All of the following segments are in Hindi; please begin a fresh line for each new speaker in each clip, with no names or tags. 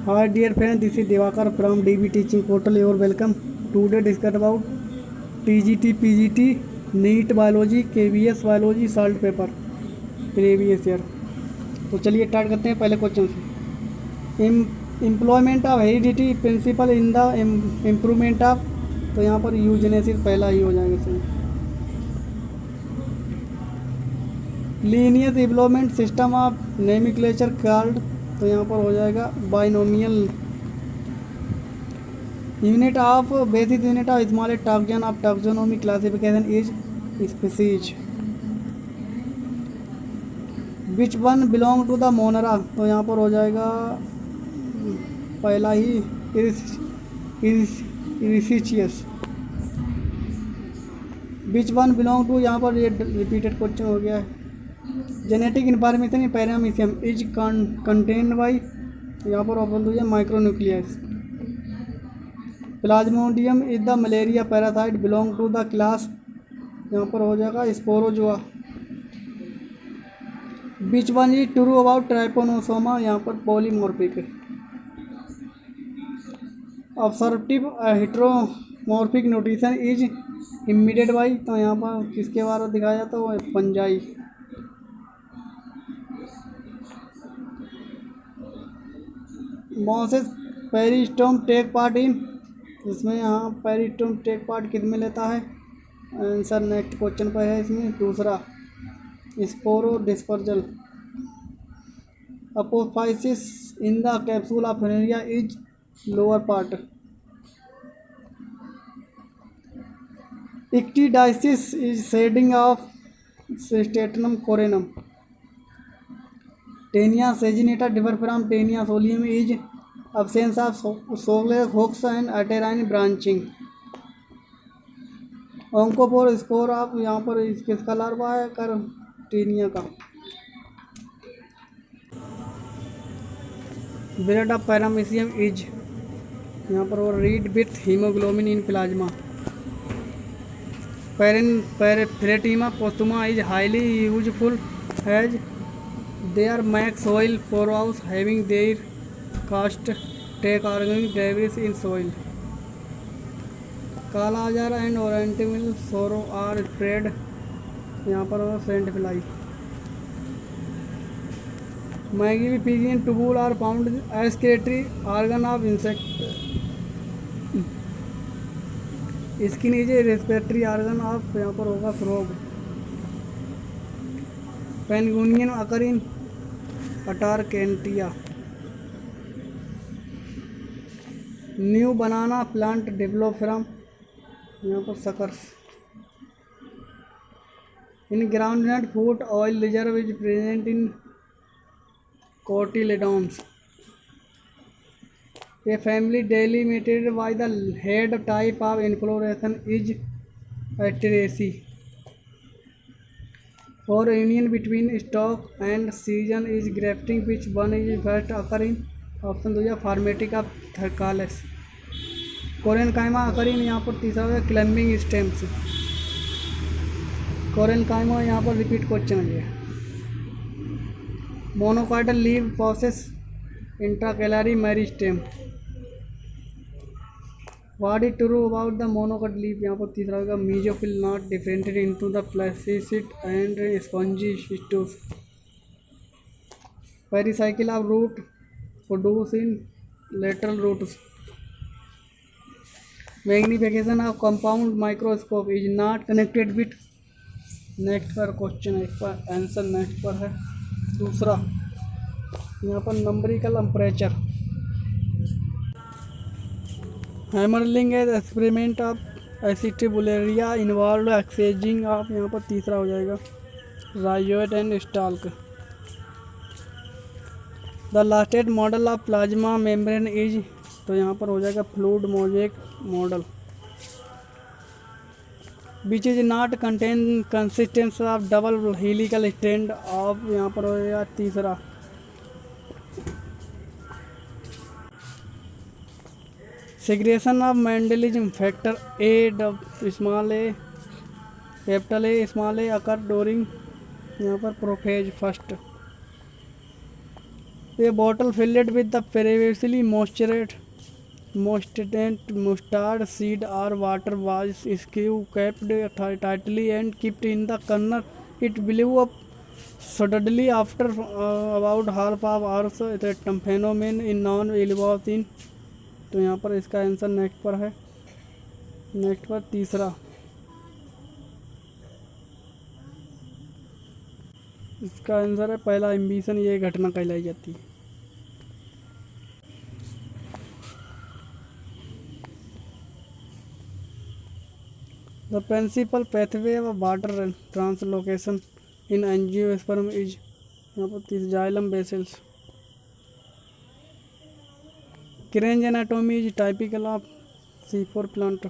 Hi dear friends, this is Devakar from DB Teaching Portal. You are welcome. Today discuss about TGT, PGT, NEET Biology, KVS Biology, solved paper previous year. तो चलिए स्टार्ट करते हैं पहले क्वेश्चन से। Employment of heredity principle in the improvement of, तो यहाँ पर यूजेनेसिस पहला ही हो जाएगा सही। Linear development system of nomenclature called, तो यहाँ पर हो जाएगा binomial. Unit of basic unit of small taxon of taxonomy classification is species. Which one belong to the monera, तो यहाँ पर हो जाएगा पहला ही इरिसिचियस। विच वन बिलोंग टू, यहाँ पर ये रिपीटेड क्वेश्चन हो गया है। Genetic information paramecium is contained by, यहाँ पर ऑप्शन दो micronucleus. Plasmodium is the malaria parasite belong to the class, यहाँ पर हो जाएगा sporozoa. Which one is true about trypanosoma, यहाँ पर पॉलीमॉर्फिक है। ऑब्जर्वेटिव हेटेरोमॉर्फिक न्यूट्रिशन इज इमिटेड बाई, तो यहाँ पर किसके बारे में दिखाया जाता है, fungi. Mosses peristome take part in, इसमें यहाँ पेरिस्टोम टेक पार्ट किस में लेता है, आंसर नेक्स्ट क्वेश्चन पर है इसमें दूसरा, spore dispersal. Apophysis in the capsule of funaria is lower part. Ecdysis is shedding of stratum corneum. Taenia saginata differ from taenia solium is absence of rostellar hooks and uterine branching. Oncosphere of, यहाँ पर किसका लार्वा है, कर टेनिया का। ब्लड ऑफ पैरामीशियम इज, यहाँ पर वो read with haemoglobin in plasma. Pheretima posthuma is highly useful as there make soil porous having their cast take organic debris in soil. Kala azar and oriental sore are spread, यहाँ पर sand fly. Malpighian tubule are found excretory organ of insect. Skin is a respiratory organ of, यहाँ पर होगा frog. Penguins occur in Antarctica. New banana plant develop from, यहाँ पर suckers. In groundnut food oil reserve is present in cotyledons. A family delimited by the head type of inflorescence is asteraceae. For union between stock and scion is grafting, which one is first occur in, option दो फार्मेटिक ऑफ थर्कालेस। कोरेन कायमा अकर इन, यहाँ पर तीसरा है क्लाइंबिंग स्टेम्स। कोरेन कायमा, यहाँ पर रिपीट क्वेश्चन है। Monocotyl leaf process intercalary meristem. What is true about the monocotyl leaf, यहाँ पर तीसरा होगा mesophyll not differentiated into the flaccid and spongy tissues. Pericycle of root produce in lateral roots. Magnification of compound microscope is not connected with, next पर क्वेश्चन है, इस पर आंसर नेक्स्ट पर है दूसरा। यहाँ पर numerical temperature. Hammerling as experiment of Acetabularia involve exchanging of, यहाँ पर तीसरा हो जाएगा rhizoid and stalk. The latest model of plasma membrane is, तो यहाँ पर हो जाएगा fluid mosaic model. Which is not contain consistence of double helical strand of, यहाँ पर हो जाएगा तीसरा। Segregation of Mendelism factor A small A capital A small A occur during, यहाँ पर prophase first. A bottle filled with the previously moistened mustard seed or water was skewed, kept tightly and kept in the corner. It blew up suddenly after about half of hours. The phenomenon in non-involved in, तो यहाँ पर इसका आंसर नेक्स्ट पर है। नेक्स्ट पर तीसरा, इसका आंसर है पहला एम्बिशन, ये घटना कहलाई जाती है। The principal pathway of water translocation in angiosperm is यहाँ पर xylem vessels. Cranch anatomy is typical of C4 plant.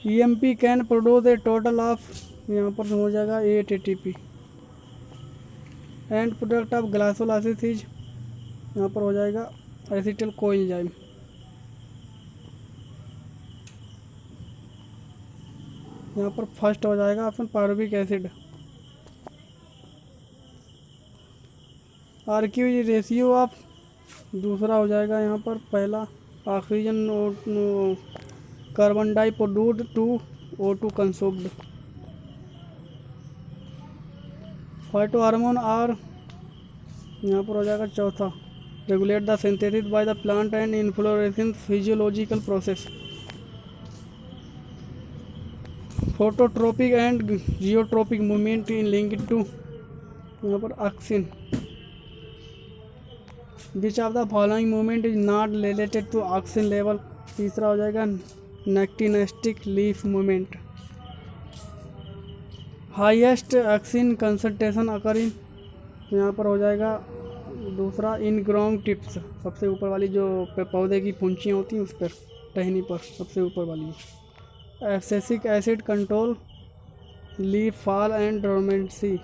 EMP can produce a total of, यहाँ पर हो जाएगा 8 ATP. And product of glycolysis is, यहाँ पर हो जाएगा एसिटिल कोएंजाइम। यहाँ पर फर्स्ट हो जाएगा option pyruvic acid. RQ ratio of, दूसरा हो जाएगा यहाँ पर पहला oxygen carbon di produced to O2 consumed. Phyto hormone और यहाँ पर हो जाएगा चौथा regulate the synthesis by the plant and inflorescence physiological process. Phototropic and geotropic movement in linked to, यहाँ पर auxin. Which of the following movement is not related to auxin level, तीसरा हो जाएगा nyctinastic leaf movement. Highest auxin concentration अकर इन, यहाँ पर हो जाएगा दूसरा इन ग्राउंड टिप्स, सबसे ऊपर वाली जो पौधे की फुंचियाँ होती हैं उस पर, टहनी पर सबसे ऊपर वाली। Abscisic acid control leaf fall and dormancy.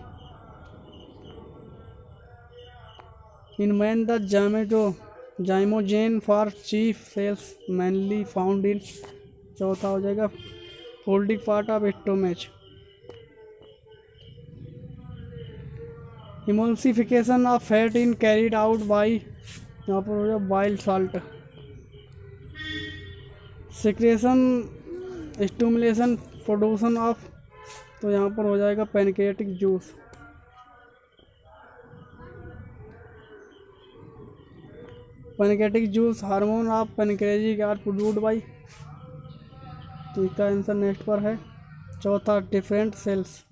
In man the zymogen for chief cells mainly found in, चौथा हो जाएगा folding part of stomach. Emulsification of fat in carried out by, यहाँ पर हो जाएगा bile salt. Secretion stimulation production of, तो यहाँ पर हो जाएगा pancreatic juice. Pancreatic juice hormone of pancreatic are produced by, तो इसका आंसर नेक्स्ट पर है चौथा different cells.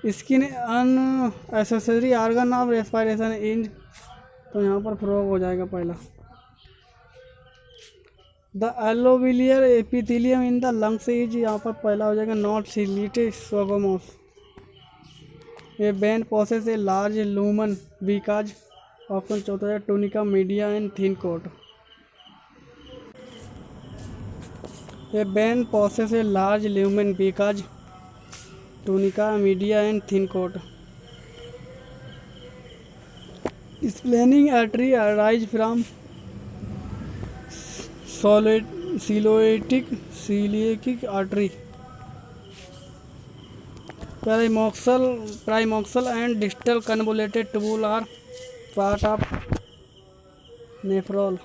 Skin on accessory organ of respiration in, तो यहाँ पर फ्रॉग हो जाएगा पहला। The alveolar epithelium in the lungs is, यहाँ पर पहला हो जाएगा not ciliated squamous. A vein possess a large lumen because, option चौथा है tunica media and thin coat. A vein possess a large lumen because tunica media and thin coat. Splenic artery arise from coeliac artery. Proximal and distal convoluted tubule are part of नेफ्रोल।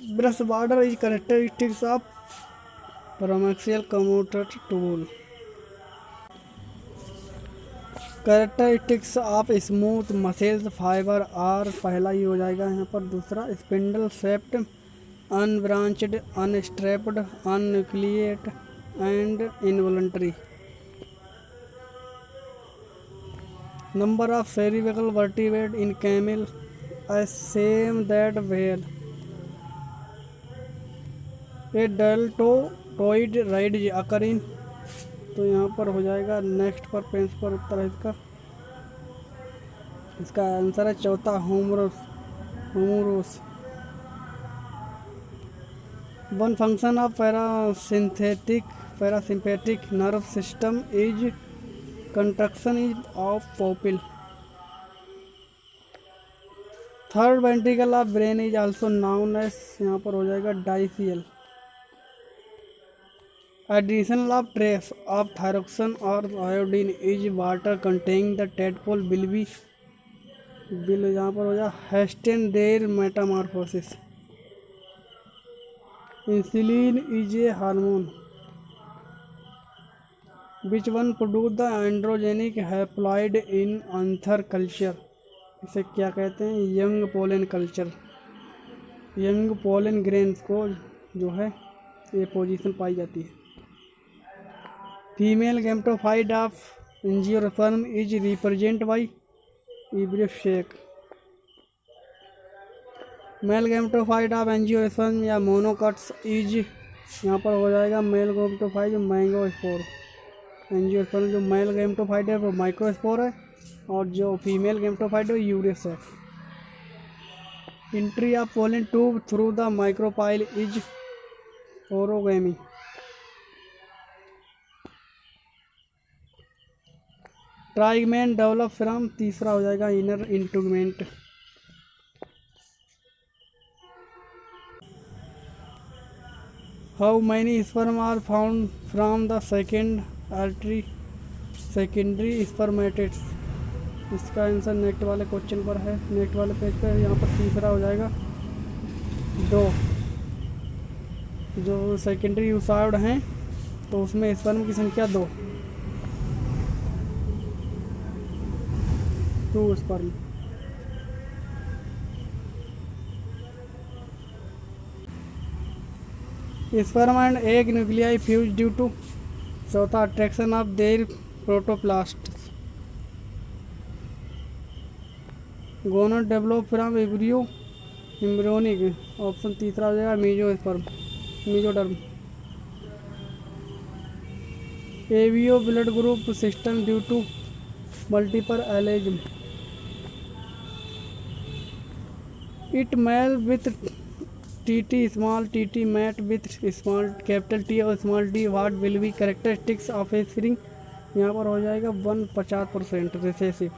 Brush border is characteristics of paramexial commuter tubule। Characteristics of smooth muscles fibre और पहला ही हो जाएगा यहाँ पर, दूसरा spindle shaped unbranched unstriped uninucleate and involuntary. Number of cerebral vertebrate in camel same that whale. A deltoid ridge occur in, तो यहाँ पर हो जाएगा नेक्स्ट पर पेंस पर उत्तर है इसका। इसका आंसर है चौथा humerus. One function of parasympathetic nerve system is contraction is of pupil. Third ventricle of brain is also known as, यहाँ पर हो जाएगा डाइसियल। Additional of trace of thyroxine or iodine is water containing the tadpole will यहाँ पर हो जाए hasten their metamorphosis. Insulin is a hormone which one produce the androgenic haploid in anther culture. इसे क्या कहते हैं? Young pollen culture. Young pollen grains को जो है ये पोजीशन पाई जाती है. Female gametophyte of angiosperm is represent by embryo sac. Male gametophyte of angiosperm या मोनोकॉट्स इज यहाँ पर हो जाएगा मेल गैमेटोफाइट जो मैंगोस्पोर. एंजियोस्पर्म जो मेल गैमेटोफाइट है वो माइक्रोस्पोर है और जो फीमेल गैमेटोफाइट है यूरियोसेक. Entry of pollen tube through the micropyle is porogamy. Integument develop from तीसरा हो जाएगा inner integument. How many sperm are found from the secondary spermatids. इसका आंसर नेक्स्ट वाले क्वेश्चन पर है, नेक्स्ट वाले पेज पर. यहाँ पर तीसरा हो जाएगा 2. जो सेकेंडरी यूसाइड हैं तो उसमें स्पर्म की संख्या 2 sperm. Sperm and egg nuclei fuse due to. चौथा attraction of their protoplast. Gonad develop from embryonic. Option तीसरा हो जाएगा mesoderm. ABO blood group system due to multiple allelism. It male with T small T mate with small capital T और small D. What will be characteristics of a spring. यहाँ पर हो जाएगा 50% recessive.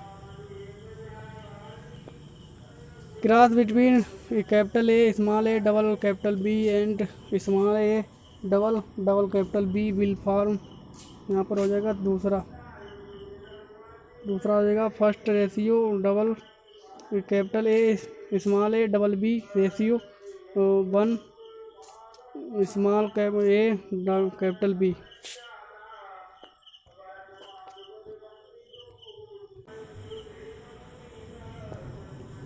Cross between capital A small A double capital B and small A double capital B will form. यहाँ पर हो जाएगा दूसरा हो जाएगा first ratio double capital A small A double B ratio 1 small A capital B.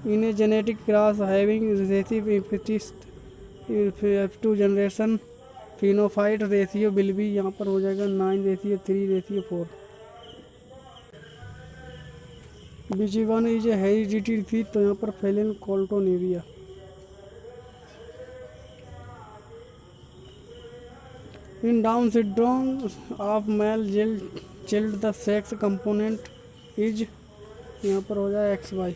In a genetic cross having recessive F2 generation phenotype ratio will be. यहाँ पर हो जाएगा 9:3:4. Which one is a hereditary disease. तो यहाँ पर phenylketonuria. In Down syndrome of male child the sex component is. यहाँ पर हो जाए XY.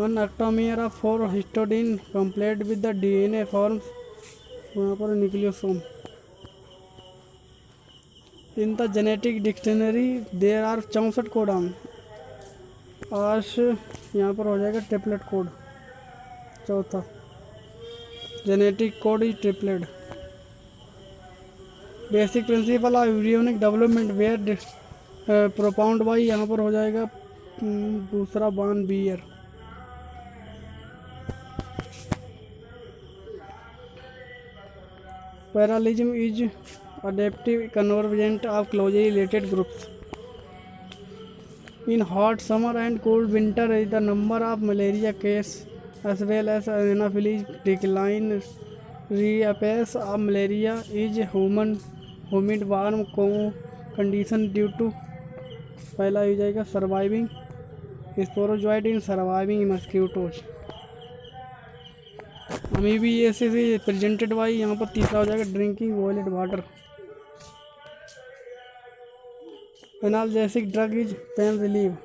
An ectomer of 4 histidine complete with the DNA forms. यहाँ पर nucleosome. In the genetic dictionary there are 64 codon. आश यहाँ पर हो जाएगा ट्रिपलेट कोड. चौथा genetic code is triplet. Basic principle of embryonic development were propound by. यहाँ पर हो जाएगा दूसरा von Baer. Parallelism is adaptive convergent of closely related groups. In hot summer and cold winter, the number of malaria cases as well as anopheles decline. Reappearance of malaria is humid warm condition due to. पहला हो जाएगा surviving sporozoite in surviving mosquitoes. Amoebiasis is presented by. यहाँ पर तीसरा हो जाएगा drinking violet water. Analgesic drug is pain relieve.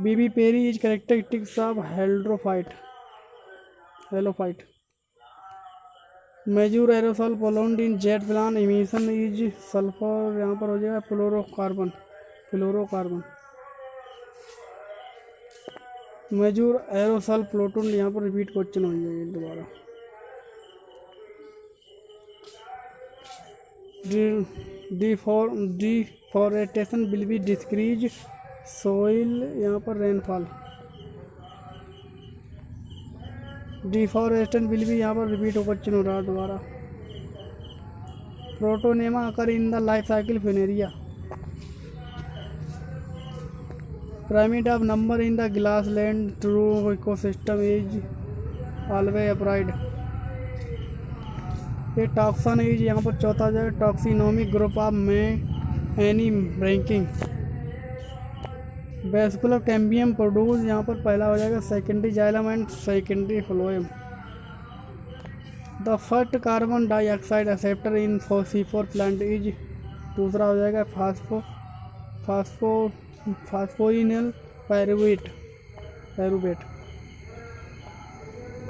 Vivipary is characteristics of halophyte. Major aerosol pollutant in jet plane emission is sulphur. यहाँ पर हो जाएगा फ्लोरोकार्बन. मेजूर एरोसल प्लूटोन, यहाँ पर रिपीट क्वेश्चन हो जाएगी दोबारा। Deforestation will be decrease soil, यहाँ पर रेनफॉल। डिफॉरेस्टेशन विल बी, यहाँ पर रिपीट क्वेश्चन हो रहा है दोबारा। Protonema occur in the life cycle Funaria. pyramid of number in the grassland true ecosystem is always upright। ये टॉक्सन इज, यहाँ पर चौथा जो है टॉक्सिनोमिक ग्रुप ऑफ में any ranking. Vascular cambium produce, यहाँ पर पहला हो जाएगा secondary xylem and secondary phloem. The first carbon dioxide acceptor in C4 plant is, दूसरा हो जाएगा फास्फोइनल pyruvate.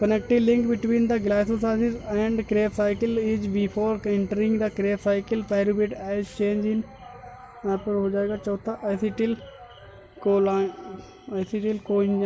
Connecting link between the glycolysis and Krebs cycle is before entering the Krebs cycle pyruvate as change in, यहाँ पर हो जाएगा चौथा एसिटिल कोइन।